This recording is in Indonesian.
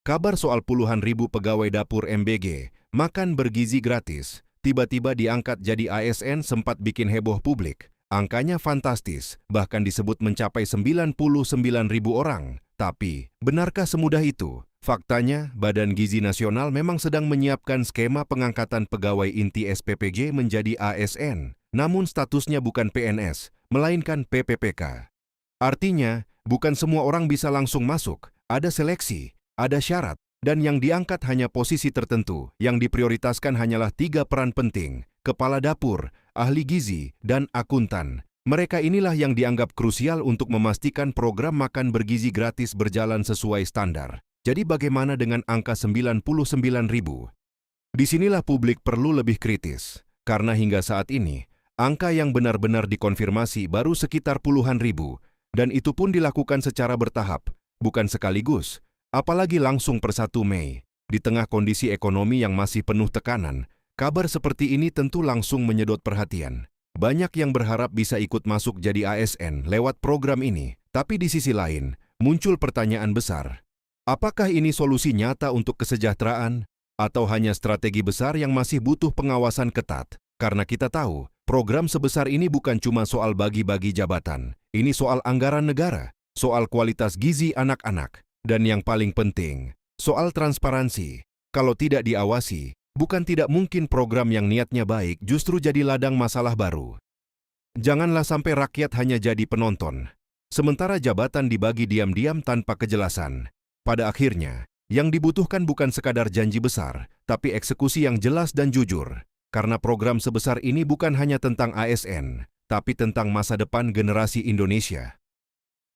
Kabar soal puluhan ribu pegawai dapur MBG makan bergizi gratis tiba-tiba diangkat jadi ASN sempat bikin heboh publik. Angkanya fantastis, bahkan disebut mencapai 99.000 orang. Tapi, benarkah semudah itu? Faktanya, Badan Gizi Nasional memang sedang menyiapkan skema pengangkatan pegawai inti SPPG menjadi ASN, namun statusnya bukan PNS, melainkan PPPK. Artinya, bukan semua orang bisa langsung masuk, ada seleksi, ada syarat, dan yang diangkat hanya posisi tertentu. Yang diprioritaskan hanyalah 3 peran penting: kepala dapur, ahli gizi, dan akuntan. Mereka inilah yang dianggap krusial untuk memastikan program makan bergizi gratis berjalan sesuai standar. Jadi bagaimana dengan angka 99.000? Disinilah publik perlu lebih kritis, karena hingga saat ini, angka yang benar-benar dikonfirmasi baru sekitar puluhan ribu, dan itu pun dilakukan secara bertahap, bukan sekaligus. Apalagi langsung per 1 Mei, di tengah kondisi ekonomi yang masih penuh tekanan, kabar seperti ini tentu langsung menyedot perhatian. Banyak yang berharap bisa ikut masuk jadi ASN lewat program ini, tapi di sisi lain, muncul pertanyaan besar. Apakah ini solusi nyata untuk kesejahteraan, atau hanya strategi besar yang masih butuh pengawasan ketat? Karena kita tahu, program sebesar ini bukan cuma soal bagi-bagi jabatan, ini soal anggaran negara, soal kualitas gizi anak-anak, dan yang paling penting, soal transparansi. Kalau tidak diawasi, bukan tidak mungkin program yang niatnya baik justru jadi ladang masalah baru. Janganlah sampai rakyat hanya jadi penonton, sementara jabatan dibagi diam-diam tanpa kejelasan. Pada akhirnya, yang dibutuhkan bukan sekadar janji besar, tapi eksekusi yang jelas dan jujur. Karena program sebesar ini bukan hanya tentang ASN, tapi tentang masa depan generasi Indonesia.